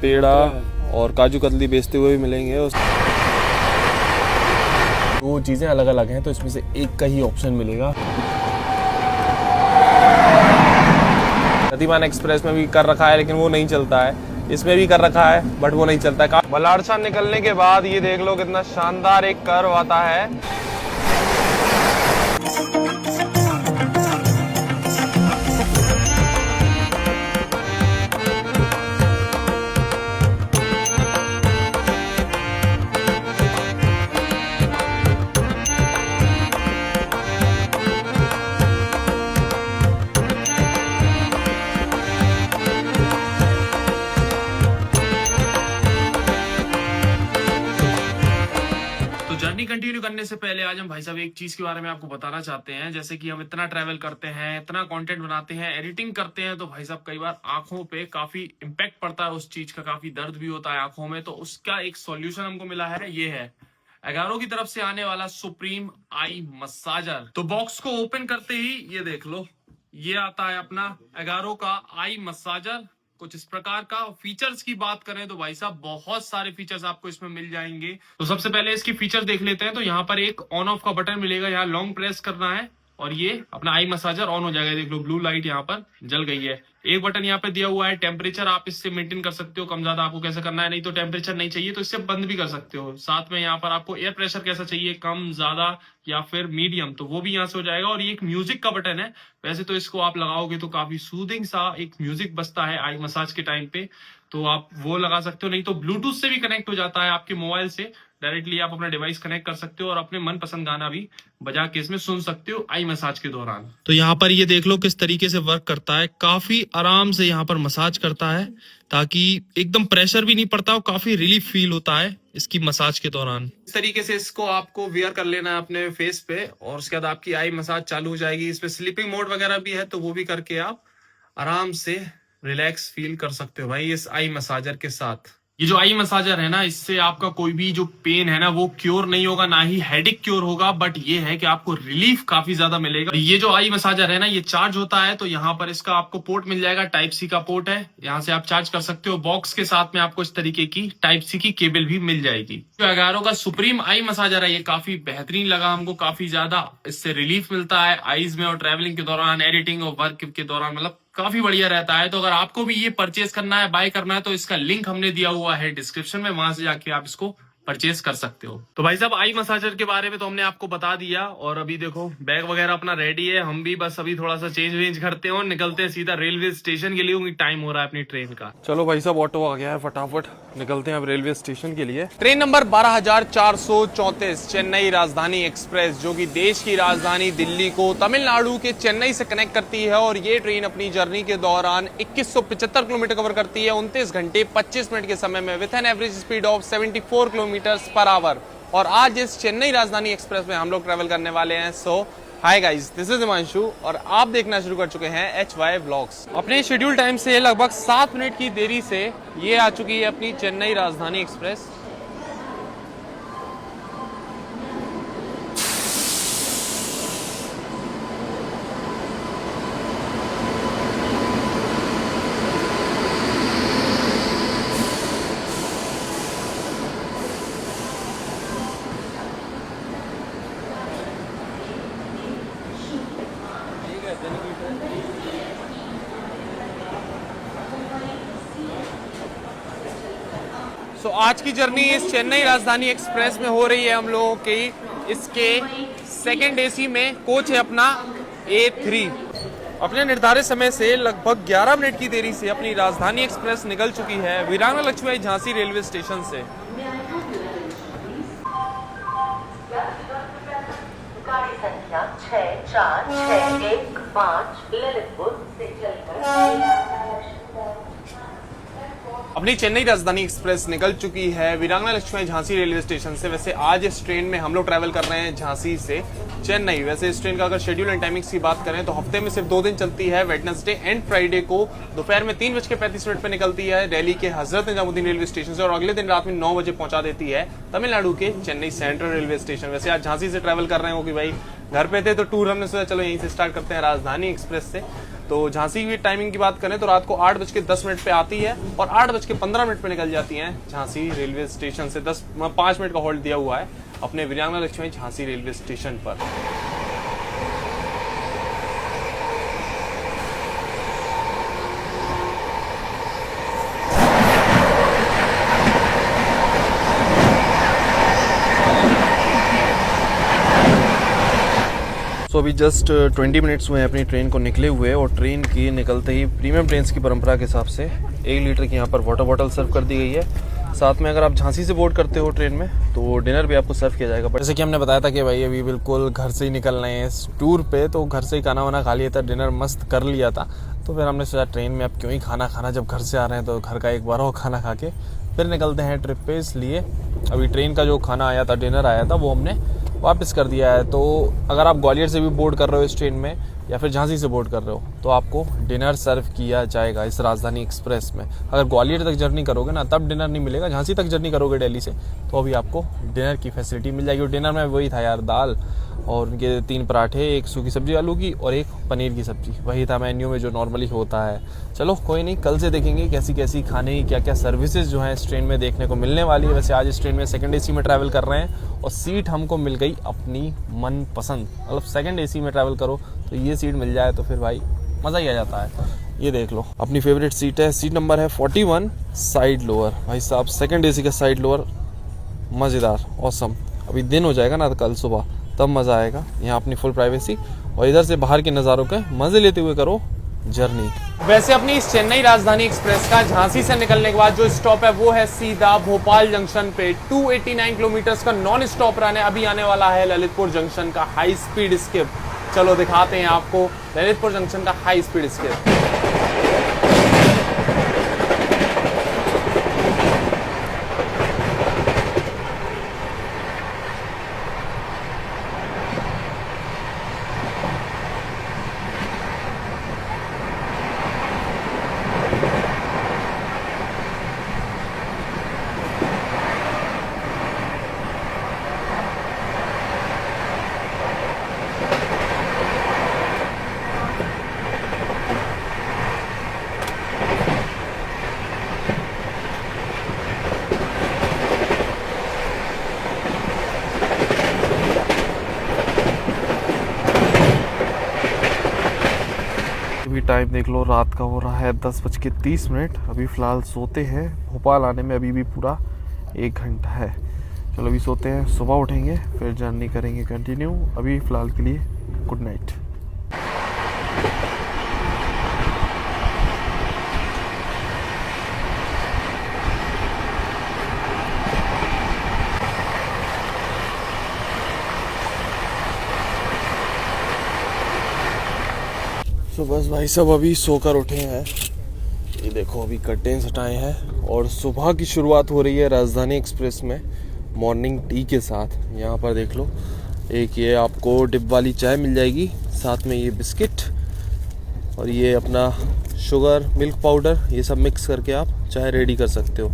पेड़ा और काजू कतली बेचते हुए भी मिलेंगे। दो चीज़ें अलग अलग हैं, तो इसमें से एक का ही ऑप्शन मिलेगा। गतिमान एक्सप्रेस में भी कर रखा है लेकिन वो नहीं चलता है, इसमें भी कर रखा है बट वो नहीं चलता है। बलाड़सा निकलने के बाद ये देख लो कितना शानदार एक कर्व आता है। जर्नी कंटिन्यू करने से पहले आज हम भाई साहब एक चीज के बारे में आपको बताना चाहते हैं। जैसे कि हम इतना ट्रैवल करते हैं, इतना कंटेंट बनाते हैं, एडिटिंग करते हैं, तो भाई साहब कई बार आंखों पे काफी इम्पैक्ट पड़ता है उस चीज का, काफी दर्द भी होता है आंखों में। तो उसका एक सॉल्यूशन हमको मिला है, ये है एगारो की तरफ से आने वाला सुप्रीम आई मसाजर। तो बॉक्स को ओपन करते ही ये देख लो, ये आता है अपना एगारो का आई मसाजर कुछ इस प्रकार का। फीचर्स की बात करें तो भाई साहब बहुत सारे फीचर्स आपको इसमें मिल जाएंगे। तो सबसे पहले इसकी फीचर देख लेते हैं। तो यहाँ पर एक ऑन ऑफ का बटन मिलेगा, यहाँ लॉन्ग प्रेस करना है और ये अपना आई मसाजर ऑन हो जाएगा। देख लो ब्लू लाइट यहाँ पर जल गई है। एक बटन यहाँ पे दिया हुआ है टेम्परेचर, आप इससे मेंटेन कर सकते हो, कम ज्यादा आपको कैसे करना है। नहीं तो टेम्परेचर नहीं चाहिए तो इससे बंद भी कर सकते हो। साथ में यहाँ पर आपको एयर प्रेशर कैसा चाहिए, कम ज्यादा या फिर मीडियम, तो वो भी यहाँ से हो जाएगा। और ये एक म्यूजिक का बटन है, वैसे तो इसको आप लगाओगे तो काफी सूदिंग सा एक म्यूजिक बजता है आई मसाज के टाइम पे, तो आप वो लगा सकते हो। नहीं तो ब्लूटूथ से भी कनेक्ट हो जाता है आपके मोबाइल से, डायरेक्टली आप अपना डिवाइस कनेक्ट कर सकते हो और अपने मनपसंद गाना भी बजा के इसमें सुन सकते हो आई मसाज के दौरान। तो यहाँ पर ये देख लो किस तरीके से वर्क करता है, काफी आराम से यहाँ पर मसाज करता है ताकि एकदम प्रेशर भी नहीं पड़ता और काफी रिलीफ फील होता है इसकी मसाज के दौरान। इस तरीके से इसको आपको वियर कर लेना है अपने फेस पे और उसके बाद आपकी आई मसाज चालू हो जाएगी। इसमें स्लीपिंग मोड वगैरह भी है, तो वो भी करके आप आराम से रिलैक्स फील कर सकते हो भाई इस आई मसाजर के साथ। ये जो आई मसाजर है ना, इससे आपका कोई भी जो पेन है ना वो क्योर नहीं होगा, ना ही हेडेक क्योर होगा, बट ये है कि आपको रिलीफ काफी ज्यादा मिलेगा। ये जो आई मसाजर है ना, ये चार्ज होता है, तो यहाँ पर इसका आपको पोर्ट मिल जाएगा, टाइप सी का पोर्ट है, यहाँ से आप चार्ज कर सकते हो। बॉक्स के साथ में आपको इस तरीके की टाइप सी की केबल भी मिल जाएगी। जो एगारो का सुप्रीम आई मसाजर है, ये काफी बेहतरीन लगा हमको, काफी ज्यादा इससे रिलीफ मिलता है आईज में और ट्रेवलिंग के दौरान, एडिटिंग और वर्क के दौरान, मतलब काफी बढ़िया रहता है। तो अगर आपको भी ये परचेज करना है, बाय करना है, तो इसका लिंक हमने दिया हुआ है डिस्क्रिप्शन में, वहां से जाके आप इसको परचेज कर सकते हो। तो भाई साहब आई मसाजर के बारे में तो हमने आपको बता दिया और अभी देखो बैग वगैरह अपना रेडी है, हम भी बस अभी थोड़ा सा चेंज वेंज करते हैं और निकलते हैं सीधा रेलवे स्टेशन के लिए, क्योंकि टाइम हो रहा है अपनी ट्रेन का। चलो भाई साहब ऑटो आ गया है, फटाफट निकलते हैं अब रेलवे स्टेशन के लिए। Train number 12,434 Chennai Rajdhani express, जो कि देश की राजधानी दिल्ली को तमिलनाडु के चेन्नई से कनेक्ट करती है। और ये ट्रेन अपनी जर्नी के दौरान 2175 किलोमीटर कवर करती है 29 घंटे 25 मिनट के समय में, with an average speed of 74 kilometre per hour. और आज इस चेन्नई राजधानी एक्सप्रेस में हम लोग ट्रेवल करने वाले हैं। So hi guys, this is Himanshu और आप देखना शुरू कर चुके हैं HY व्लॉग्स। अपने शेड्यूल टाइम से लगभग 7 मिनट की देरी से ये आ चुकी है अपनी चेन्नई राजधानी एक्सप्रेस। तो आज की जर्नी इस चेन्नई राजधानी एक्सप्रेस में हो रही है हम लोगों की। इसके सेकंड AC में कोच है अपना A3। अपने निर्धारित समय से लगभग 11 मिनट की देरी से अपनी राजधानी एक्सप्रेस निकल चुकी है वीरांगना लक्ष्मीबाई झांसी रेलवे स्टेशन से। गाड़ी संख्या 64615 ललितपुर से चलकर अपनी चेन्नई राजधानी एक्सप्रेस निकल चुकी है वीरांगना लक्ष्मीबाई झांसी रेलवे स्टेशन से। वैसे आज इस ट्रेन में हम लोग ट्रैवल कर रहे हैं झांसी से चेन्नई। वैसे इस ट्रेन का अगर शेड्यूल एंड टाइमिंग्स की बात करें तो हफ्ते में सिर्फ 2 दिन चलती है, वेडनेसडे एंड फ्राइडे को दोपहर में 3:35 पे निकलती है दिल्ली के हजरत निजामुद्दीन रेलवे स्टेशन से और अगले दिन रात में 9 बजे पहुंचा देती है तमिलनाडु के चेन्नई सेंट्रल रेलवे स्टेशन। वैसे आज झांसी से ट्रैवल कर रहे हो कि भाई घर पे थे तो टूर हमने सोचा चलो यहीं से स्टार्ट करते हैं राजधानी एक्सप्रेस से। तो झांसी की टाइमिंग की बात करें तो रात को 8:10 पे आती है और 8:15 पे निकल जाती हैं झांसी रेलवे स्टेशन से। 5 मिनट का होल्ड दिया हुआ है अपने वीरांगना लक्ष्मी झांसी रेलवे स्टेशन पर। तो अभी जस्ट 20 मिनट्स हुए हैं अपनी ट्रेन को निकले हुए, और ट्रेन की निकलते ही प्रीमियम ट्रेन्स की परंपरा के हिसाब से 1 लीटर की यहाँ पर वाटर बॉटल सर्व कर दी गई है। साथ में अगर आप झांसी से बोर्ड करते हो ट्रेन में तो डिनर भी आपको सर्व किया जाएगा। जैसे कि हमने बताया था कि भाई अभी बिल्कुल घर से ही निकल रहे हैं इस टूर पे, तो घर से ही खाना वाना खा लिया था, डिनर मस्त कर लिया था। तो फिर हमने सोचा ट्रेन में अब क्यों ही खाना जब घर से आ रहे हैं तो घर का एक बार और खाना खा के फिर निकलते हैं ट्रिप पे। इसलिए अभी ट्रेन का जो खाना आया था, डिनर आया था, वो हमने वापस कर दिया है। तो अगर आप ग्वालियर से भी बोर्ड कर रहे हो इस ट्रेन में या फिर झांसी से बोर्ड कर रहे हो तो आपको डिनर सर्व किया जाएगा इस राजधानी एक्सप्रेस में। अगर ग्वालियर तक जर्नी करोगे ना तब डिनर नहीं मिलेगा, झांसी तक जर्नी करोगे दिल्ली से तो अभी आपको डिनर की फैसिलिटी मिल जाएगी। और डिनर में वही था यार, दाल और उनके 3 पराठे, एक सूखी सब्जी आलू की और एक पनीर की सब्जी, वही था मेन्यू में जो नॉर्मली होता है। चलो कोई नहीं, कल से देखेंगे कैसी कैसी खाने की क्या क्या सर्विसेज जो है इस ट्रेन में देखने को मिलने वाली है। वैसे आज इस ट्रेन में सेकंड एसी में ट्रैवल कर रहे हैं और सीट हमको मिल गई अपनी मन पसंद। मतलब सेकंड एसी में ट्रैवल करो तो ये सीट मिल जाए तो फिर भाई मज़ा ही आ जाता है। ये देख लो अपनी फेवरेट सीट है, सीट नंबर है 41 साइड लोअर। भाई साहब सेकंड एसी का साइड लोअर मज़ेदार, ऑसम। अभी दिन हो जाएगा ना तो कल सुबह तब मज़ा आएगा। यहाँ अपनी फुल प्राइवेसी और इधर से बाहर के नज़ारों के मज़े लेते हुए करो जर्नी। वैसे अपनी इस चेन्नई राजधानी एक्सप्रेस का झांसी से निकलने के बाद जो स्टॉप है वो है सीधा भोपाल जंक्शन पे। 289 किलोमीटर का नॉन स्टॉप रन है। अभी आने वाला है ललितपुर जंक्शन का हाई स्पीड स्किप। चलो दिखाते हैं आपको ललितपुर जंक्शन का हाई स्पीड स्किप। अभी टाइम देख लो, रात का हो रहा है 10:30। अभी फ़िलहाल सोते हैं। भोपाल आने में अभी भी पूरा 1 घंटा है। चलो अभी सोते हैं, सुबह उठेंगे फिर जर्नी करेंगे कंटिन्यू। अभी फ़िलहाल के लिए गुड नाइट। तो बस भाई सब अभी सोकर उठे हैं। ये देखो अभी कर्टेन्स हटाए हैं और सुबह की शुरुआत हो रही है राजधानी एक्सप्रेस में मॉर्निंग टी के साथ। यहाँ पर देख लो, एक ये आपको डिप वाली चाय मिल जाएगी, साथ में ये बिस्किट और ये अपना शुगर मिल्क पाउडर, ये सब मिक्स करके आप चाय रेडी कर सकते हो।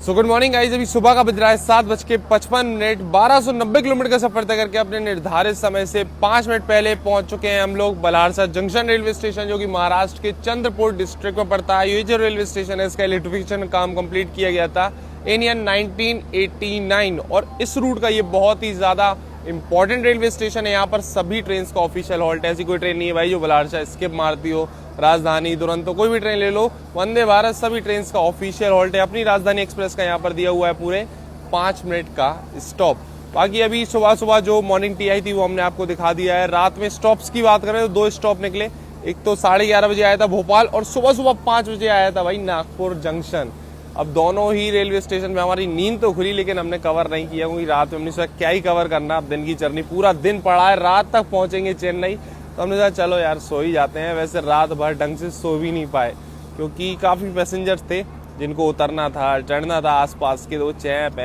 So good morning guys. अभी सुबह का बज रहा है 7:55। 1290 किलोमीटर का सफर तय करके अपने निर्धारित समय से 5 मिनट पहले पहुंच चुके हैं हम लोग बल्हारसा जंक्शन रेलवे स्टेशन, जो कि महाराष्ट्र के चंद्रपुर डिस्ट्रिक्ट में पड़ता है। ये जो रेलवे स्टेशन है इसका इलेक्ट्रिफिकेशन काम कंप्लीट किया गया था इन ईयर 1989 और इस रूट का ये बहुत ही ज्यादा इंपॉर्टेंट रेलवे स्टेशन है, यहाँ पर सभी ट्रेन का ऑफिशियल हॉल्ट है। ऐसी कोई ट्रेन नहीं है भाई जो बलारसा स्किप मारती हो। राजधानी, दुरंतो, कोई भी ट्रेन ले लो, वंदे भारत, सभी ट्रेन का ऑफिशियल हॉल्ट है। अपनी राजधानी एक्सप्रेस का यहाँ पर दिया हुआ है पूरे 5 मिनट का स्टॉप। बाकी अभी सुबह सुबह जो मॉर्निंग टी आई थी वो हमने आपको दिखा दिया है। रात में स्टॉप्स की बात करें तो 2 स्टॉप निकले। एक तो 11:30 बजे आया था भोपाल और सुबह सुबह 5 बजे आया था भाई नागपुर जंक्शन। अब दोनों ही रेलवे स्टेशन पे हमारी नींद तो खुली, लेकिन हमने कवर नहीं किया क्योंकि रात में हमने सोचा क्या ही कवर करना। अब दिन की जर्नी, पूरा दिन पड़ा है, रात तक पहुंचेंगे चेन्नई, तो हमने सोचा चलो यार सो ही जाते हैं। वैसे रात भर ढंग से सो भी नहीं पाए क्योंकि काफ़ी पैसेंजर्स थे जिनको उतरना था, चढ़ना था आसपास के, तो चैप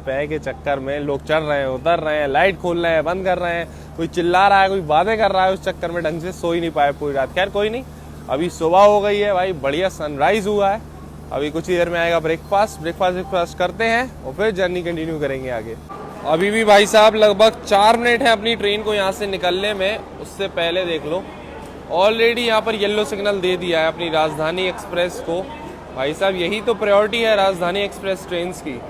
है के चक्कर में लोग चढ़ रहे हैं, उतर रहे हैं, लाइट खोल रहे हैं, बंद कर रहे हैं, कोई चिल्ला रहा है, कोई बातें कर रहा है, उस चक्कर में ढंग से सो ही नहीं पाए पूरी रात। खैर कोई नहीं, अभी सुबह हो गई है भाई, बढ़िया सनराइज हुआ है। अभी कुछ ही देर में आएगा ब्रेकफास्ट करते हैं और फिर जर्नी कंटिन्यू करेंगे आगे। अभी भी भाई साहब लगभग 4 मिनट है अपनी ट्रेन को यहाँ से निकलने में। उससे पहले देख लो ऑलरेडी यहाँ पर येलो सिग्नल दे दिया है अपनी राजधानी एक्सप्रेस को। भाई साहब यही तो प्रायोरिटी है राजधानी एक्सप्रेस ट्रेन की।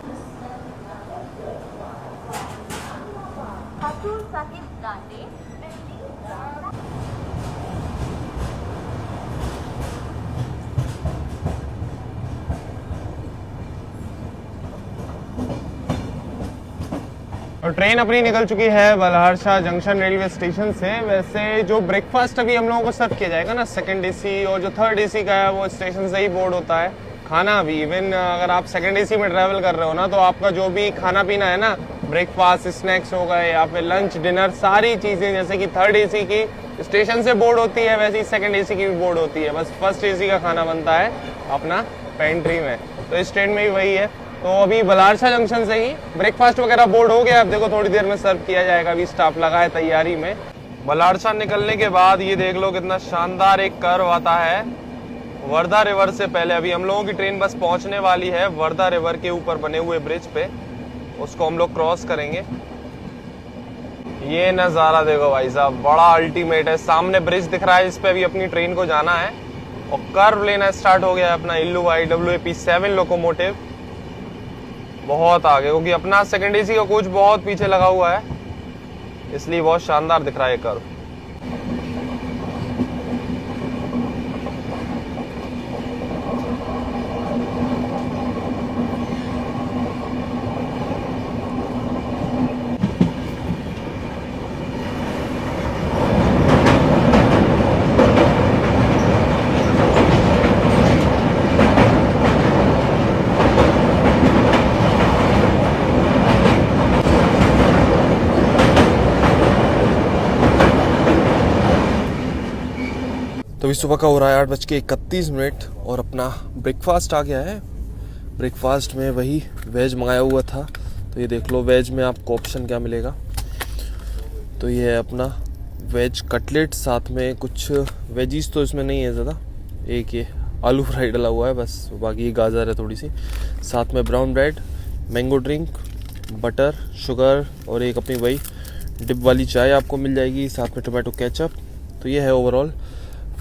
और ट्रेन अपनी निकल चुकी है बलहारशाह जंक्शन रेलवे स्टेशन से। वैसे जो ब्रेकफास्ट अभी हम लोगों को सर्व किया जाएगा ना, 2nd AC और जो 3rd AC का है वो स्टेशन से ही बोर्ड होता है। खाना भी इवन अगर आप 2nd AC में ट्रैवल कर रहे हो ना, तो आपका जो भी खाना पीना है ना, ब्रेकफास्ट, स्नैक्स हो गए या फिर लंच, डिनर, सारी चीज़ें जैसे कि 3rd AC की स्टेशन से बोर्ड होती है, वैसे ही 2nd AC की भी बोर्ड होती है। बस 1st AC का खाना बनता है अपना पेंट्री में। तो इस ट्रेन में भी वही है। तो अभी बलारसा जंक्शन से ही ब्रेकफास्ट वगैरह बोर्ड हो गया। अब देखो थोड़ी देर में सर्व किया जाएगा, अभी स्टाफ लगा है तैयारी में। बलारसा निकलने के बाद ये देख लो कितना शानदार एक कर्व आता है वर्धा रिवर से पहले। अभी हम लोगों की ट्रेन बस पहुंचने वाली है वर्धा रिवर के ऊपर बने हुए ब्रिज पे, उसको हम लोग क्रॉस करेंगे। ये नज़ारा देखो भाई साहब, बड़ा अल्टीमेट है। सामने ब्रिज दिख रहा है, इस पे अभी अपनी ट्रेन को जाना है और कर्व लेना स्टार्ट हो गया है अपना इल्लुवाई WAP7 लोकोमोटिव। बहुत आगे, क्योंकि अपना 2nd AC का कोच बहुत पीछे लगा हुआ है, इसलिए बहुत शानदार दिख रहा है कर्व। तो अभी सुबह का हो रहा है 8:31 और अपना ब्रेकफास्ट आ गया है। ब्रेकफास्ट में वही वेज मंगाया हुआ था, तो ये देख लो वेज में आपको ऑप्शन क्या मिलेगा। तो ये है अपना वेज कटलेट, साथ में कुछ वेजीज तो इसमें नहीं है ज़्यादा, एक ये आलू फ्राई डला हुआ है बस, बाकी गाजर है थोड़ी सी, साथ में brown bread, mango drink, butter, sugar और एक अपनी वही डिप वाली चाय आपको मिल जाएगी, साथ में टोमेटो केचप। तो ये है ओवरऑल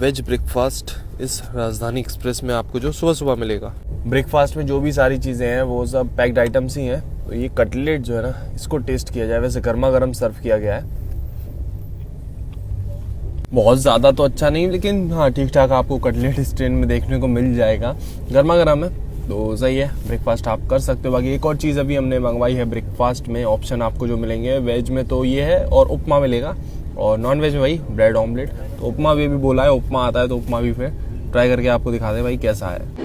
वेज ब्रेकफास्ट इस राजधानी एक्सप्रेस में आपको जो सुबह सुबह मिलेगा। ब्रेकफास्ट में जो भी सारी चीज़ें हैं वो सब पैक्ड आइटम्स ही हैं। तो ये कटलेट जो है ना, इसको टेस्ट किया जाए। वैसे गर्मा गर्म सर्व किया गया है, बहुत ज़्यादा तो अच्छा नहीं, लेकिन हाँ ठीक ठाक आपको कटलेट इस ट्रेन में देखने को मिल जाएगा। गर्मा गर्म है तो सही है, ब्रेकफास्ट आप कर सकते हो। बाकी एक और चीज़ अभी हमने मंगवाई है ब्रेकफास्ट में, ऑप्शन आपको जो मिलेंगे वेज में तो ये है और उपमा मिलेगा, और नॉन वेज में वही ब्रेड ऑमलेट। तो उपमा भी बोला है, उपमा आता है तो उपमा भी फिर ट्राई करके आपको दिखा दे भाई कैसा है।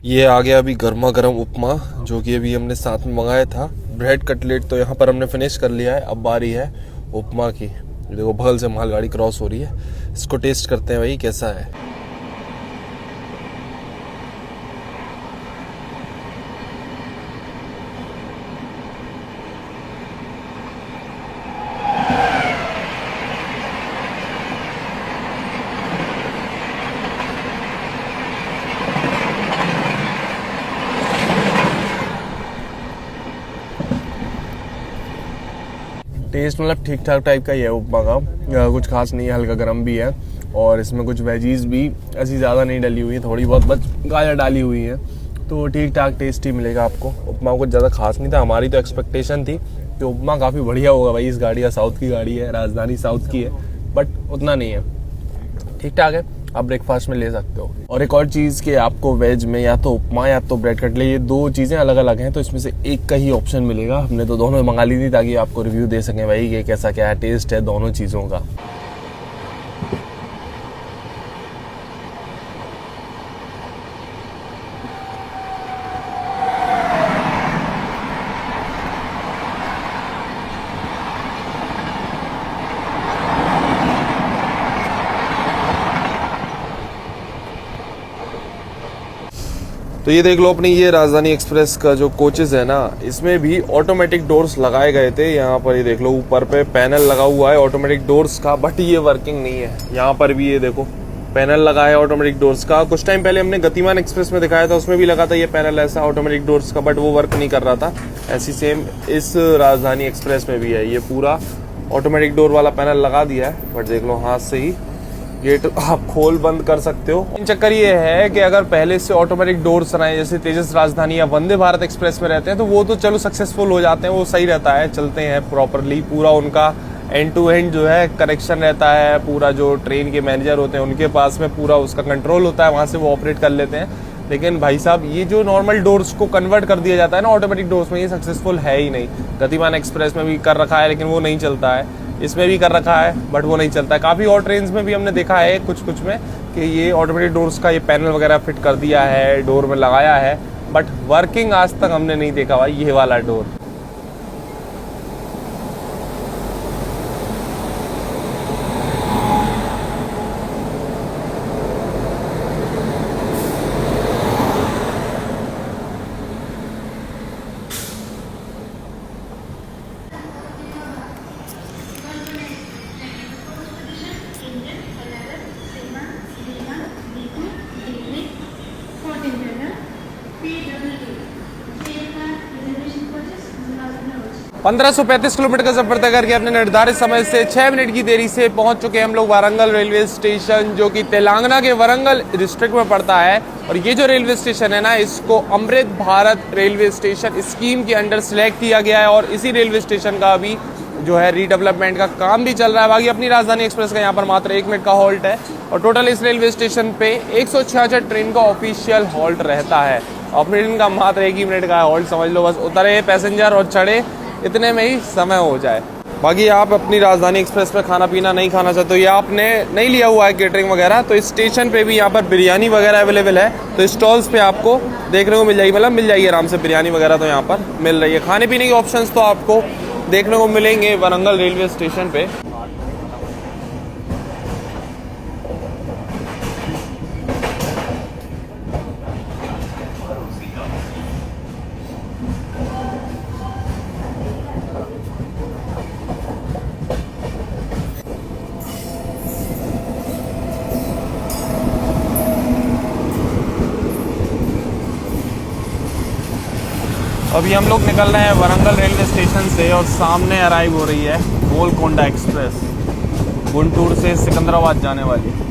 ये आ गया अभी गर्मा गर्म उपमा, जो कि अभी हमने साथ में मंगाया था। ब्रेड कटलेट तो यहाँ पर हमने फिनिश कर लिया है, अब बारी है उपमा की। देखो बगल से मालगाड़ी क्रॉस हो रही है, इसको टेस्ट करते हैं भाई कैसा है। टेस्ट मतलब ठीक ठाक टाइप का ही है उपमा का, कुछ खास नहीं है, हल्का गर्म भी है और इसमें कुछ वेजीज भी ऐसी ज़्यादा नहीं डली हुई है, थोड़ी बहुत बस गाजर डाली हुई है, तो ठीक ठाक टेस्ट ही मिलेगा आपको। उपमा कुछ ज़्यादा खास नहीं था, हमारी तो एक्सपेक्टेशन थी कि उपमा काफ़ी बढ़िया होगा, भाई इस गाड़ी का साउथ की गाड़ी है, राजधानी साउथ की है, बट उतना नहीं है, ठीक ठाक है, आप ब्रेकफास्ट में ले सकते हो। और एक और चीज़ कि आपको वेज में या तो उपमा या तो ब्रेड कटले, ये दो चीज़ें अलग अलग हैं, तो इसमें से एक का ही ऑप्शन मिलेगा। हमने तो दोनों मंगा ली थी ताकि आपको रिव्यू दे सकें भाई कि कैसा क्या है, टेस्ट है दोनों चीज़ों का। तो ये देख लो अपनी ये राजधानी एक्सप्रेस का जो कोचेस है ना, इसमें भी ऑटोमेटिक डोर्स लगाए गए थे। यहाँ पर ये देख लो ऊपर पे पैनल लगा हुआ है ऑटोमेटिक डोर्स का, बट ये वर्किंग नहीं है। यहाँ पर भी ये देखो पैनल लगा है ऑटोमेटिक डोर्स का। कुछ टाइम पहले हमने गतिमान एक्सप्रेस में दिखाया था, उसमें भी लगा था ये पैनल ऐसा ऑटोमेटिक डोर्स का, बट वो वर्क नहीं कर रहा था। ऐसी सेम इस राजधानी एक्सप्रेस में भी है, ये पूरा ऑटोमेटिक डोर वाला पैनल लगा दिया है, बट देख लो हाथ से ही गेट आप खोल बंद कर सकते हो। इन चक्कर ये है कि अगर पहले से ऑटोमेटिक डोर्स रहे, जैसे तेजस राजधानी या वंदे भारत एक्सप्रेस में रहते हैं, तो वो तो चलो सक्सेसफुल हो जाते हैं, वो सही रहता है, चलते हैं प्रॉपरली, पूरा उनका एंड टू एंड जो है कनेक्शन रहता है, पूरा जो ट्रेन के मैनेजर होते हैं उनके पास में पूरा उसका कंट्रोल होता है, वहां से वो ऑपरेट कर लेते हैं। लेकिन भाई साहब ये जो नॉर्मल डोर्स को कन्वर्ट कर दिया जाता है ना ऑटोमेटिक डोर्स में, ये सक्सेसफुल है ही नहीं। गतिमान एक्सप्रेस में भी कर रखा है लेकिन वो नहीं चलता है, इसमें भी कर रखा है बट वो नहीं चलता है। काफ़ी और ट्रेन में भी हमने देखा है कुछ में कि ये ऑटोमेटिक डोर्स का ये पैनल वगैरह फिट कर दिया है, डोर में लगाया है, बट वर्किंग आज तक हमने नहीं देखा भाई ये वाला डोर। पंद्रह 1535 किलोमीटर का सफर तय करके अपने निर्धारित समय से 6 मिनट की देरी से पहुंच चुके हैं हम लोग वारंगल रेलवे स्टेशन, जो कि तेलंगाना के वारंगल डिस्ट्रिक्ट में पड़ता है। और ये जो रेलवे स्टेशन है ना, इसको Amrit Bharat railway station scheme के अंडर सिलेक्ट किया गया है और इसी रेलवे स्टेशन का अभी जो है रीडेवलपमेंट का काम भी चल रहा है। बाकी अपनी राजधानी एक्सप्रेस का यहाँ पर मात्र 1 मिनट का हॉल्ट है और टोटल इस रेलवे स्टेशन पे 166 ट्रेन का ऑफिशियल हॉल्ट रहता है। ऑपरेशन का मात्र 1 ही मिनट का हॉल्ट समझ लो, बस उतरे पैसेंजर और चढ़े, इतने में ही समय हो जाए। बाकी आप अपनी राजधानी एक्सप्रेस में खाना पीना नहीं खाना चाहते हो या आपने नहीं लिया हुआ है केटरिंग वगैरह, तो इस स्टेशन पे भी यहाँ पर बिरयानी वगैरह अवेलेबल है, तो स्टॉल्स पे आपको देखने को मिल जाएगी, मतलब मिल जाएगी आराम से बिरयानी वगैरह, तो यहाँ पर मिल रही है। खाने पीने के ऑप्शंस तो आपको देखने को मिलेंगे वारंगल रेलवे स्टेशन पे। अभी हम लोग निकल रहे हैं वारंगल रेलवे स्टेशन से और सामने अराइव हो रही है गोलकोंडा एक्सप्रेस, गुंटूर से सिकंदराबाद जाने वाली।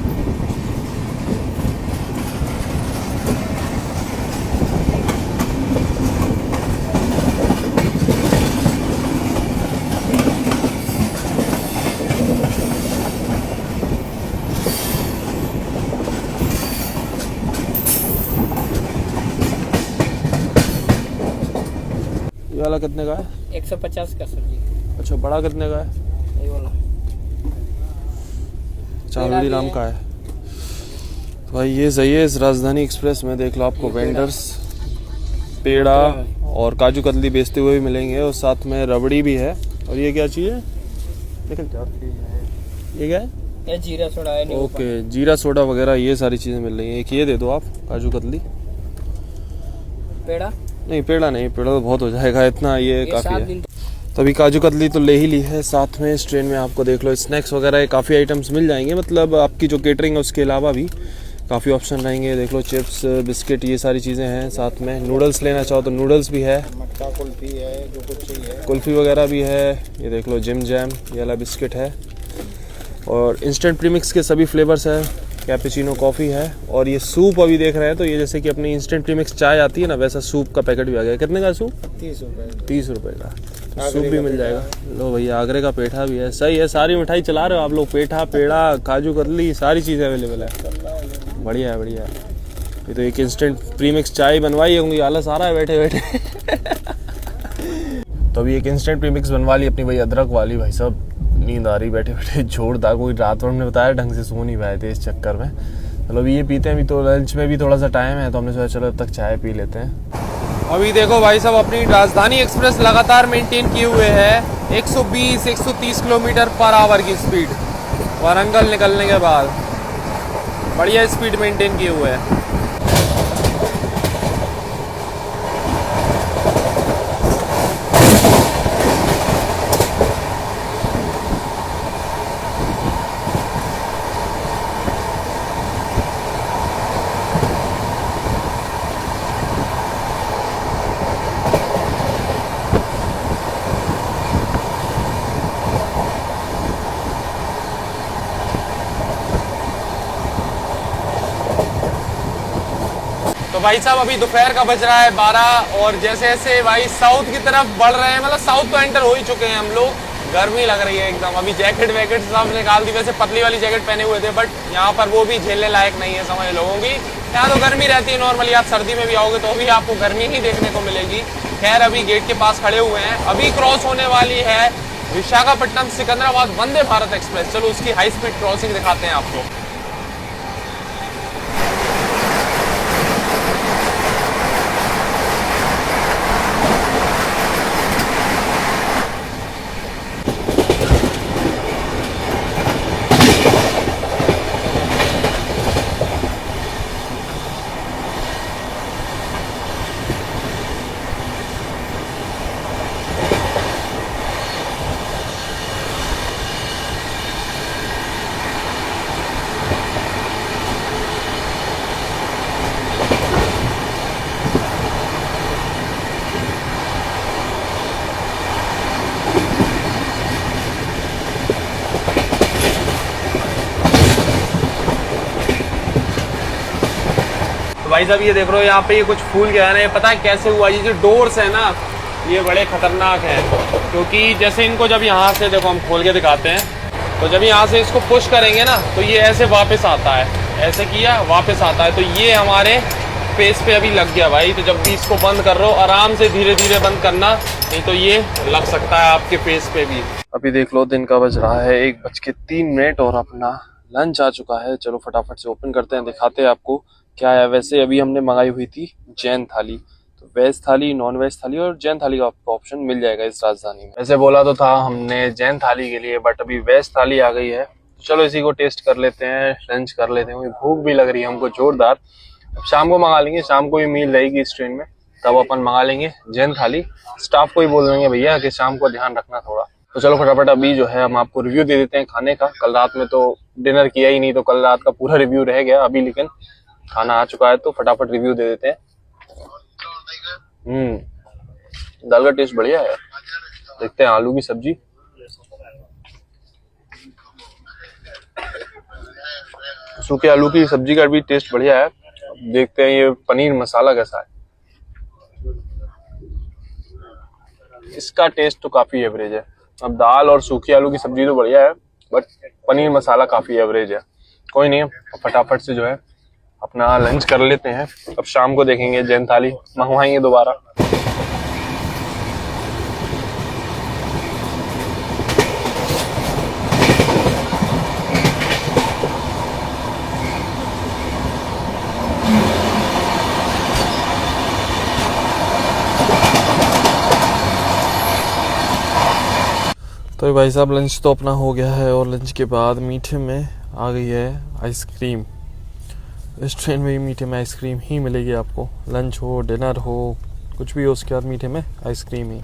ये वाला कितने का है? 150 का सर जी। अच्छा, बड़ा कितने का है? ये वाला चावड़ी नाम का है। तो भाई ये सही है, इस राजधानी एक्सप्रेस में देख लो आपको वेंडर्स पेड़ा और काजू कतली बेचते हुए भी मिलेंगे और साथ में रबड़ी भी है। और ये क्या चीज़ है? निकल ये क्या है? ये जीरा सोडा है। ओके, जीरा सोडा वगैरह ये सारी चीज़ें मिल रही हैं। एक ये दे दो आप काजू कतली। पेड़ा नहीं, पेड़ा नहीं, पेड़ा तो बहुत हो जाएगा, इतना ये काफ़ी है। तो अभी काजू कतली तो ले ही ली है। साथ में इस ट्रेन में आपको देख लो स्नैक्स वगैरह काफ़ी आइटम्स मिल जाएंगे, मतलब आपकी जो केटरिंग है उसके अलावा भी काफ़ी ऑप्शन रहेंगे। देख लो चिप्स, बिस्किट, ये सारी चीज़ें हैं। साथ में नूडल्स लेना चाहो तो नूडल्स भी है, मटका कुल्फी है, जो कुछ चाहिए। कुल्फ़ी वगैरह भी है। ये देख लो जिम जैम, ये वाला बिस्किट है। और इंस्टेंट प्रीमिक्स के सभी फ्लेवर्स है। कैपेचिनो कॉफ़ी है। और ये सूप अभी देख रहे हैं तो ये जैसे कि अपनी इंस्टेंट प्रीमिक्स चाय आती है ना, वैसा सूप का पैकेट भी आ गया। कितने का सूप? 30 रुपये। 30 रुपये का तो सूप भी मिल जाएगा। लो भैया, आगरे का पेठा भी है। सही है, सारी मिठाई चला रहे हो आप लोग। पेठा, पेड़ा, काजू कतली, सारी चीज़ें अवेलेबल है। बढ़िया है, बढ़िया है। ये तो एक इंस्टेंट प्रीमिक्स चाय बनवाई होंगी, आलस आ रहा है बैठे बैठे। तो अभी एक इंस्टेंट प्रीमिक्स बनवा ली अपनी, भाई अदरक वाली। भाई साहब नींद आ रही बैठे बैठे जोरदार। कोई रात भर हमने बताया ढंग से सो नहीं पाए थे इस चक्कर में। चलो अभी ये पीते हैं। अभी तो लंच में भी थोड़ा सा टाइम है तो हमने सोचा चलो अब तक चाय पी लेते हैं। अभी देखो भाई साहब, अपनी राजधानी एक्सप्रेस लगातार मेंटेन किए हुए है 120-130 किलोमीटर पर आवर की स्पीड। वारंगल निकलने के बाद बढ़िया स्पीड मेंटेन किए हुए है। तो भाई साहब अभी दोपहर का बज रहा है 12 और जैसे जैसे भाई साउथ की तरफ बढ़ रहे हैं, मतलब साउथ तो एंटर हो ही चुके हैं हम लोग। गर्मी लग रही है एकदम। अभी जैकेट वैकेट सब निकाल दी। वैसे पतली वाली जैकेट पहने हुए थे बट यहाँ पर वो भी झेलने लायक नहीं है समझ लोगों की। यहाँ तो गर्मी रहती है नॉर्मली। आप सर्दी में भी आओगे तो भी आपको गर्मी ही देखने को मिलेगी। खैर अभी गेट के पास खड़े हुए हैं। अभी क्रॉस होने वाली है विशाखापट्टनम सिकंदराबाद वंदे भारत एक्सप्रेस। चलो उसकी हाई स्पीड क्रॉसिंग दिखाते हैं आपको। भाई साहब ये देख रहे हो यहाँ पे ये कुछ फूल गया है। पता है कैसे हुआ? ये जो डोर्स है ना, ये बड़े खतरनाक हैं क्योंकि जैसे इनको जब यहाँ से देखो हम खोल के दिखाते हैं तो जब यहाँ से इसको पुश करेंगे ना तो ये ऐसे वापस आता है। ऐसे किया वापस आता है। तो ये हमारे फेस पे अभी लग गया भाई। तो जब भी इसको बंद कर रहे हो आराम से धीरे धीरे बंद करना, नहीं तो ये लग सकता है आपके फेस पे भी। अभी देख लो दिन का बज रहा है 1:03 और अपना लंच आ चुका है। चलो फटाफट से ओपन करते हैं, दिखाते हैं आपको क्या है। वैसे अभी हमने मंगाई हुई थी जैन थाली। तो वेज थाली, नॉन वेज थाली और जैन थाली का आपको ऑप्शन मिल जाएगा इस राजधानी में। वैसे बोला तो था हमने जैन थाली के लिए बट अभी वेज थाली आ गई है। तो चलो इसी को टेस्ट कर लेते हैं, लंच कर लेते हैं। भूख भी लग रही है हमको जोरदार। अब शाम को मंगा लेंगे, शाम को भी मील रहेगी इस ट्रेन में, तब अपन मंगा लेंगे जैन थाली। स्टाफ को ही बोल देंगे भैया कि शाम को ध्यान रखना थोड़ा। तो चलो फटाफट अभी जो है हम आपको रिव्यू दे देते हैं खाने का। कल रात में तो डिनर किया ही नहीं तो कल रात का पूरा रिव्यू रह गया। अभी लेकिन खाना आ चुका है तो फटाफट रिव्यू दे देते हैं। दाल का टेस्ट बढ़िया है। देखते हैं आलू की सब्जी। सूखे आलू की सब्जी का भी टेस्ट बढ़िया है। देखते हैं ये पनीर मसाला कैसा है। इसका टेस्ट तो काफी एवरेज है। अब दाल और सूखी आलू की सब्जी तो बढ़िया है बट पनीर मसाला काफी एवरेज है। कोई नहीं, फटाफट से जो है अपना लंच कर लेते हैं। अब शाम को देखेंगे जैन थाली मंगवाएंगे दोबारा। तो भाई साहब लंच तो अपना हो गया है और लंच के बाद मीठे में आ गई है आइसक्रीम। इस ट्रेन में मीठे में आइसक्रीम ही मिलेगी आपको। लंच हो, डिनर हो, कुछ भी हो, उसके बाद मीठे में आइसक्रीम ही।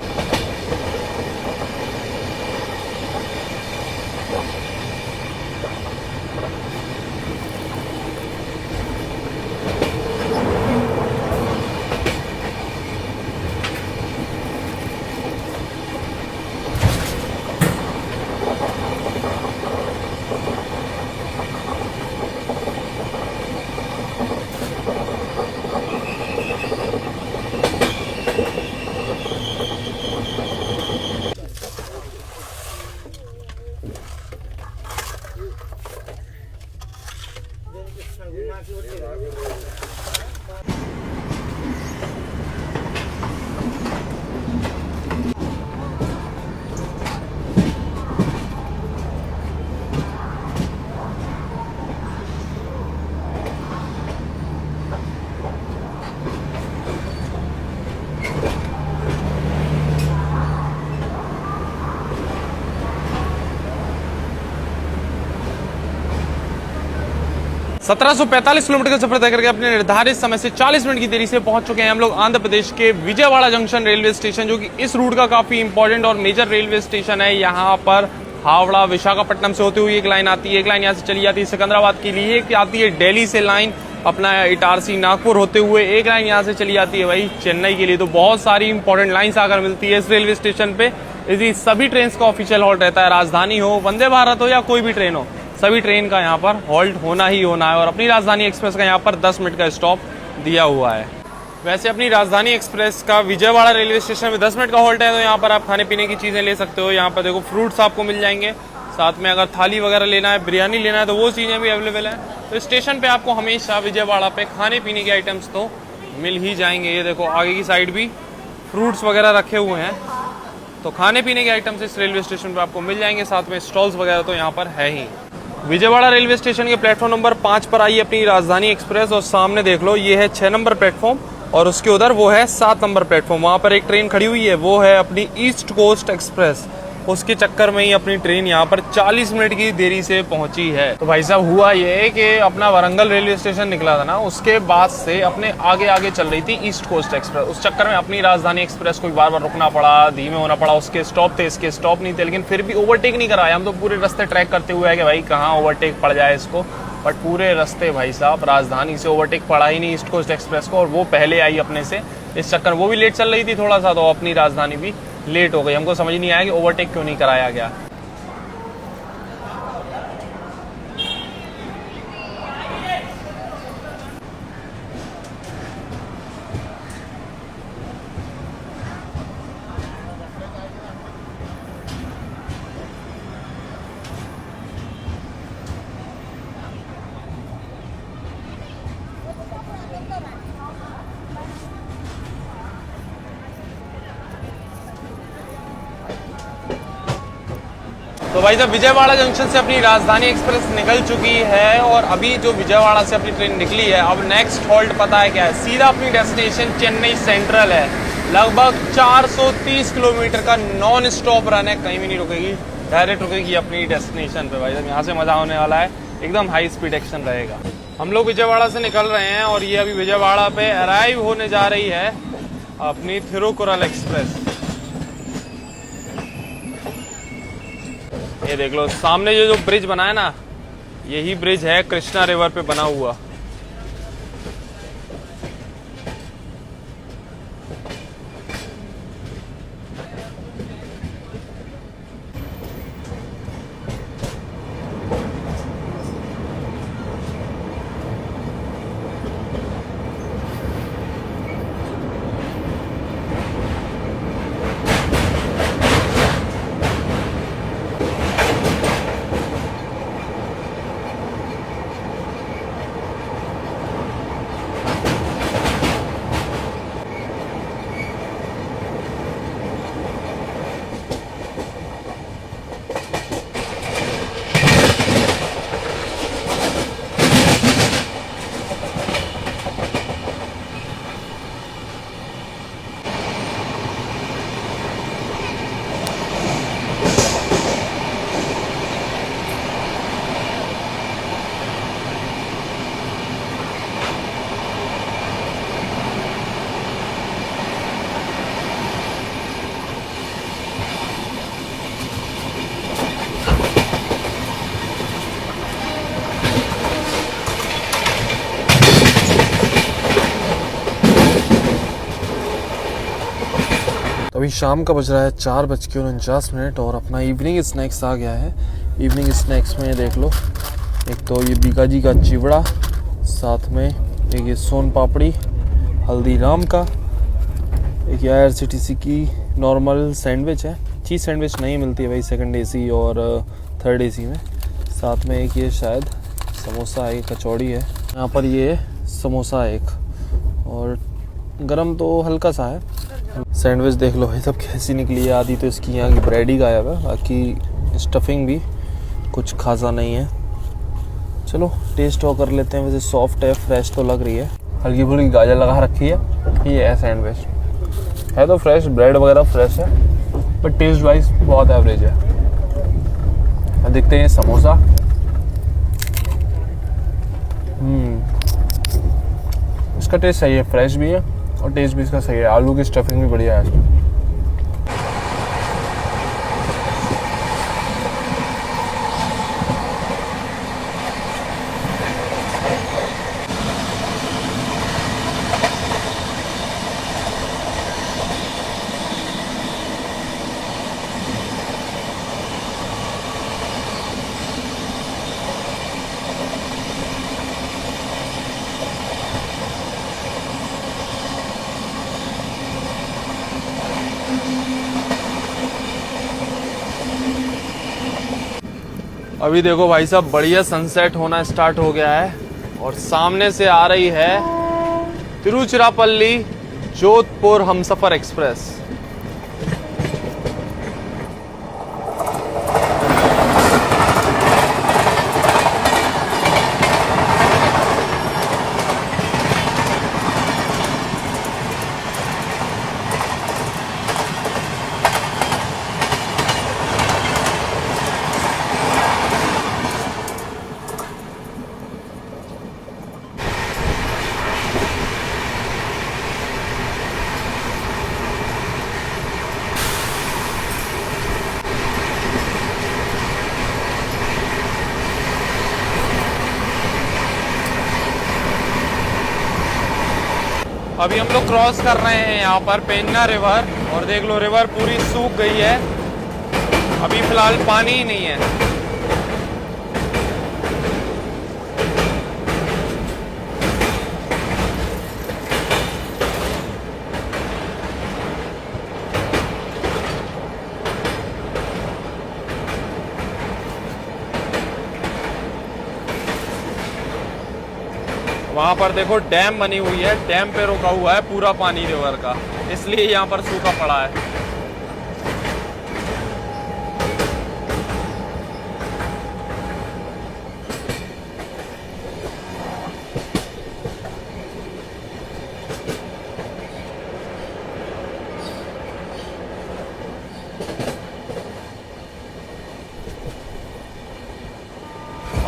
1745 किलोमीटर का सफर तय करके अपने निर्धारित समय से 40 मिनट की देरी से पहुंच चुके हैं हम लोग आंध्र प्रदेश के विजयवाड़ा जंक्शन रेलवे स्टेशन, जो कि इस रूट का काफी इंपॉर्टेंट और मेजर रेलवे स्टेशन है। यहाँ पर हावड़ा विशाखापट्टनम से होती हुई एक लाइन आती है, एक लाइन यहाँ से चली जाती है सिकंदराबाद के लिए, एक आती है दिल्ली से लाइन अपना इटारसी नागपुर होते हुए, एक लाइन यहाँ से चली जाती है भाई चेन्नई के लिए। तो बहुत सारी इंपॉर्टेंट लाइन्स आकर मिलती है इस रेलवे स्टेशन पे। इसी सभी ट्रेन का ऑफिशियल हॉल्ट रहता है, राजधानी हो, वंदे भारत हो या कोई भी ट्रेन हो, सभी ट्रेन का यहाँ पर हॉल्ट होना ही होना है। और अपनी राजधानी एक्सप्रेस का यहाँ पर 10 मिनट का स्टॉप दिया हुआ है। वैसे अपनी राजधानी एक्सप्रेस का विजयवाड़ा रेलवे स्टेशन में 10 मिनट का हॉल्ट है, तो यहाँ पर आप खाने पीने की चीजें ले सकते हो। यहाँ पर देखो फ्रूट्स आपको मिल जाएंगे, साथ में अगर थाली वगैरह लेना है, बिरयानी लेना है, तो वो चीजें भी अवेलेबल है। तो स्टेशन पे आपको हमेशा विजयवाड़ा पे खाने पीने के आइटम्स तो मिल ही जाएंगे। ये देखो आगे की साइड भी फ्रूट्स वगैरह रखे हुए हैं, तो खाने पीने के आइटम्स इस रेलवे स्टेशन पे आपको मिल जाएंगे, साथ में स्टॉल्स वगैरह तो यहाँ पर है ही। विजयवाड़ा रेलवे स्टेशन के प्लेटफॉर्म नंबर 5 पर आई अपनी राजधानी एक्सप्रेस, और सामने देख लो ये है 6 नंबर प्लेटफॉर्म, और उसके उधर वो है 7 नंबर प्लेटफॉर्म। वहां पर एक ट्रेन खड़ी हुई है, वो है अपनी ईस्ट कोस्ट एक्सप्रेस। उसके चक्कर में ही अपनी ट्रेन यहाँ पर 40 मिनट की देरी से पहुंची है। तो भाई साहब हुआ ये कि अपना वारंगल रेलवे स्टेशन निकला था ना, उसके बाद से अपने आगे आगे चल रही थी ईस्ट कोस्ट एक्सप्रेस। उस चक्कर में अपनी राजधानी एक्सप्रेस को बार बार रुकना पड़ा, धीमे होना पड़ा। उसके स्टॉप थे, इसके स्टॉप नहीं थे, लेकिन फिर भी ओवरटेक नहीं कराया। हम तो पूरे रास्ते ट्रैक करते हुए है कि भाई कहाँ ओवरटेक पड़ जाए इसको, बट पूरे रास्ते भाई साहब राजधानी से ओवरटेक पड़ा ही नहीं ईस्ट कोस्ट एक्सप्रेस को, और वो पहले आई अपने से। इस चक्कर वो भी लेट चल रही थी थोड़ा सा, तो अपनी राजधानी भी लेट हो गई। हमको समझ नहीं आया कि ओवरटेक क्यों नहीं कराया गया। तो भाई साहब विजयवाड़ा जंक्शन से अपनी राजधानी एक्सप्रेस निकल चुकी है, और अभी जो विजयवाड़ा से अपनी ट्रेन निकली है, अब नेक्स्ट हॉल्ट पता है क्या है? सीधा अपनी डेस्टिनेशन चेन्नई सेंट्रल है। लगभग 430 किलोमीटर का नॉन स्टॉप रन है, कहीं भी नहीं रुकेगी, डायरेक्ट रुकेगी अपनी डेस्टिनेशन पे। भाई साहब यहाँ से मजा होने वाला है, एकदम हाई स्पीड एक्शन रहेगा। हम लोग विजयवाड़ा से निकल रहे हैं, और ये अभी विजयवाड़ा पे अराइव होने जा रही है अपनी थिरुकुरल एक्सप्रेस। ये देख लो सामने जो ब्रिज बना है ना, यही ब्रिज है कृष्णा रिवर पे बना हुआ। अभी शाम का बज रहा है 4:49, और अपना इवनिंग स्नैक्स आ गया है। इवनिंग स्नैक्स में देख लो, एक तो ये बीकाजी का चिवड़ा, साथ में एक ये सोन पापड़ी हल्दीराम का, एक ये IRCTC की नॉर्मल सैंडविच है, चीज़ सैंडविच नहीं मिलती है भाई सेकंड AC और थर्ड AC में। साथ में एक ये शायद समोसा है, कचौड़ी है, यहाँ पर ये समोसा एक, और गरम तो हल्का सा है। सैंडविच देख लो भाई सब कैसी निकली है, आधी तो इसकी यहाँ की ब्रेड ही गायब है, बाकी स्टफिंग भी कुछ खासा नहीं है। चलो टेस्ट और कर लेते हैं। वैसे सॉफ्ट है, फ्रेश तो लग रही है, हल्की फुल्की गाजर लगा रखी है। ये है सैंडविच, है तो फ्रेश, ब्रेड वगैरह फ्रेश है, बट टेस्ट वाइज बहुत एवरेज है। अब देखते हैं समोसा। इसका टेस्ट सही है, फ्रेश भी है और टेस्ट भी इसका सही है। आलू की स्टफिंग भी बढ़िया है। अभी देखो भाई साहब, बढ़िया सनसेट होना स्टार्ट हो गया है और सामने से आ रही है तिरुचिरापल्ली जोधपुर हमसफर एक्सप्रेस। अभी हम लोग क्रॉस कर रहे हैं यहाँ पर पेन्ना रिवर, और देख लो रिवर पूरी सूख गई है, अभी फिलहाल पानी ही नहीं है। वहां पर देखो डैम बनी हुई है, डैम पे रोका हुआ है पूरा पानी रिवर का, इसलिए यहाँ पर सूखा पड़ा है।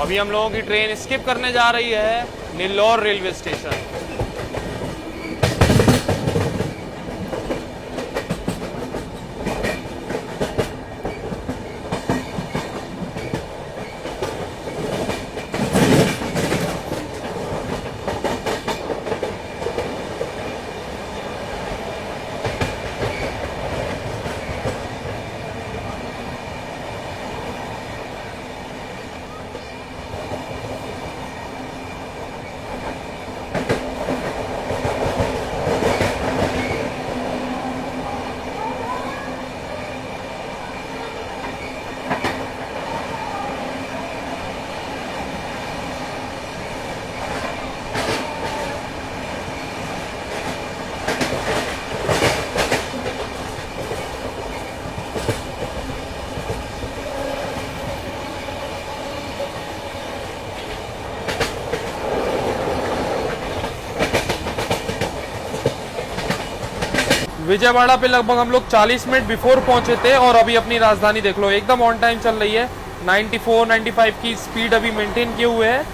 अभी हम लोगों की ट्रेन स्किप करने जा रही है नेल्लौर रेलवे स्टेशन। विजयवाड़ा पे लगभग हम लोग 40 मिनट बिफोर पहुंचे थे, और अभी अपनी राजधानी देख लो एकदम ऑन टाइम चल रही है। 94-95 की स्पीड अभी मेंटेन किए हुए है,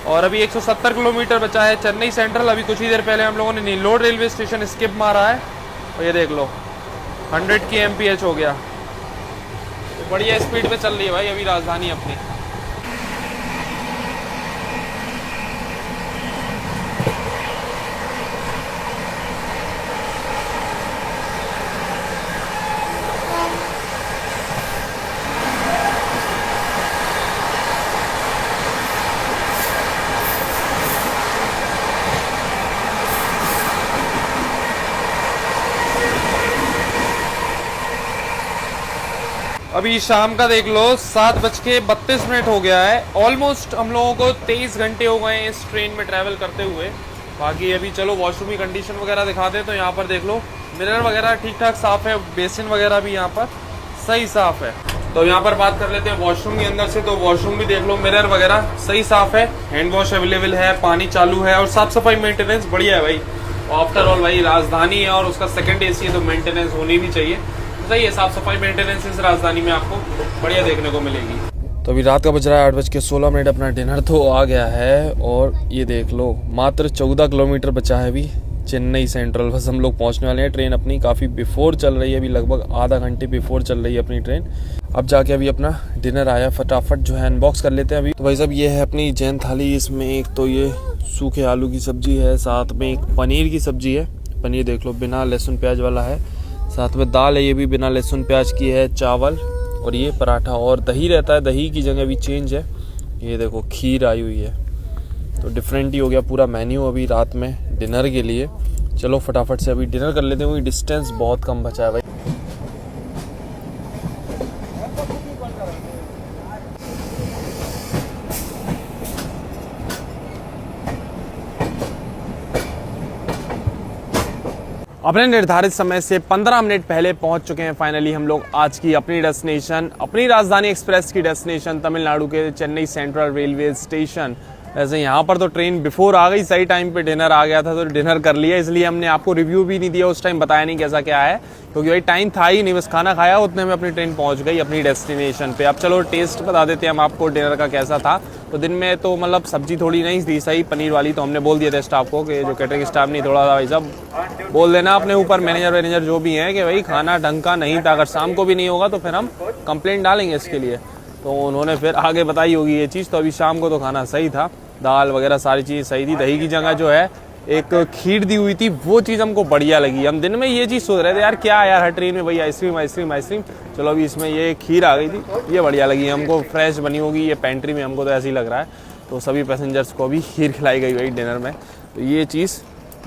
और अभी 170 किलोमीटर बचा है चेन्नई सेंट्रल। अभी कुछ ही देर पहले हम लोगों ने नेल्लोर रेलवे स्टेशन स्किप मारा है, और ये देख लो 100 की MPH हो गया। तो बढ़िया स्पीड पे चल रही है भाई अभी राजधानी अपनी। अभी शाम का देख लो 7:32 हो गया है। ऑलमोस्ट हम लोगों को 23 घंटे हो गए हैं इस ट्रेन में ट्रैवल करते हुए। बाकी अभी चलो वॉशरूम की कंडीशन वगैरह दिखाते हैं। तो यहाँ पर देख लो मिरर वगैरह ठीक ठाक साफ है, बेसिन वगैरह भी यहाँ पर सही साफ है। तो यहाँ पर बात कर लेते हैं वॉशरूम के अंदर से। तो वॉशरूम भी देख लो, मिरर वगैरह सही साफ है, हैंड वॉश अवेलेबल है, पानी चालू है और साफ सफाई मेंटेनेंस बढ़िया है भाई। आफ्टर ऑल भाई राजधानी है और उसका सेकंड एसी है तो मेंटेनेंस होनी भी चाहिए। सही है, साफ सफाई मेंटेनेंस इस राजधानी में आपको बढ़िया देखने को मिलेगी। तो अभी रात का बज रहा है 8:16। अपना डिनर तो आ गया है और ये देख लो मात्र 14 किलोमीटर बचा है अभी चेन्नई सेंट्रल। बस हम लोग पहुंचने वाले हैं। ट्रेन अपनी काफ़ी बिफोर चल रही है, अभी लगभग आधा घंटे बिफोर चल रही है अपनी ट्रेन। अब जाके अभी अपना डिनर आया, फटाफट जो है अनबॉक्स कर लेते हैं अभी। तो भाई साहब ये है अपनी जैन थाली। इसमें एक तो ये सूखे आलू की सब्जी है, साथ में एक पनीर की सब्जी है। पनीर देख लो बिना लहसुन प्याज वाला है, साथ में दाल है ये भी बिना लहसुन प्याज की है, चावल और ये पराठा और दही रहता है। दही की जगह भी चेंज है। ये देखो खीर आई हुई है। तो डिफरेंट ही हो गया पूरा मेन्यू अभी रात में डिनर के लिए। चलो फटाफट से अभी डिनर कर लेते हैं, क्योंकि डिस्टेंस बहुत कम बचा है भाई। अपने निर्धारित समय से 15 मिनट पहले पहुंच चुके हैं फाइनली हम लोग आज की अपनी डेस्टिनेशन, अपनी राजधानी एक्सप्रेस की डेस्टिनेशन तमिलनाडु के चेन्नई सेंट्रल रेलवे स्टेशन। वैसे यहाँ पर तो ट्रेन बिफोर आ गई, सही टाइम पे डिनर आ गया था तो डिनर कर लिया, इसलिए हमने आपको रिव्यू भी नहीं दिया उस टाइम, बताया नहीं कैसा क्या है, क्योंकि भाई टाइम था ही नहीं। बस खाना खाया उतने में अपनी ट्रेन पहुंच गई अपनी डेस्टिनेशन पे। अब चलो टेस्ट बता देते हैं हम आपको डिनर का कैसा था। तो दिन में तो मतलब सब्जी थोड़ी नहीं थी सही पनीर वाली, तो हमने बोल दिया था स्टाफ को कि जो कैटरिंग स्टाफ नहीं थोड़ा सा भाई साहब बोल देना अपने ऊपर, मैनेजर जो भी हैं कि भाई खाना ढंग का नहीं था। अगर शाम को भी नहीं होगा तो फिर हम कंप्लेंट डालेंगे इसके लिए। तो उन्होंने फिर आगे बताई होगी ये चीज़। तो अभी शाम को तो खाना सही था, दाल वगैरह सारी चीज़ सही थी। दही की जगह जो है एक खीर दी हुई थी, वो चीज़ हमको बढ़िया लगी। हम दिन में ये चीज़ सोच रहे थे यार क्या यार हर ट्रेन में भाई आइसक्रीम। चलो अभी इसमें ये खीर आ गई थी, ये बढ़िया लगी हमको, फ्रेश बनी होगी ये पेंट्री में, हमको तो ऐसे ही लग रहा है। तो सभी पैसेंजर्स को भी खीर खिलाई गई भाई डिनर में, तो ये चीज़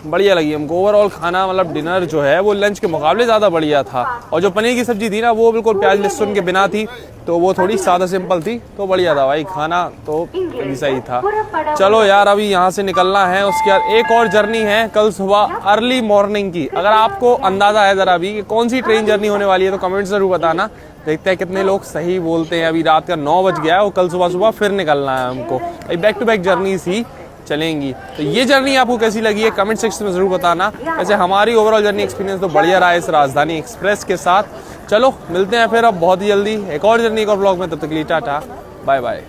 बढ़िया लगी हमको। ओवरऑल खाना मतलब डिनर जो है वो लंच के मुकाबले ज़्यादा बढ़िया था। और जो पनीर की सब्जी थी ना वो बिल्कुल प्याज लहसुन के बिना थी, तो वो थोड़ी सादा सिंपल थी, तो बढ़िया था भाई खाना तो भी सही था। चलो यार अभी यहाँ से निकलना है, उसके बाद एक और जर्नी है कल सुबह अर्ली मॉर्निंग की। अगर आपको अंदाजा है ज़रा भी कि कौन सी ट्रेन जर्नी होने वाली है तो कमेंट ज़रूर बताना, देखते हैं कितने लोग सही बोलते हैं। अभी रात का 9 बज गया है और कल सुबह फिर निकलना है हमको। बैक टू बैक जर्नी ही चलेंगी। तो ये जर्नी आपको कैसी लगी है कमेंट सेक्शन में जरूर बताना। वैसे हमारी ओवरऑल जर्नी एक्सपीरियंस तो बढ़िया रहा है इस राजधानी एक्सप्रेस के साथ। चलो मिलते हैं फिर अब बहुत ही जल्दी एक और जर्नी एक और ब्लॉग में, तब तक के लिए टाटा बाय बाय।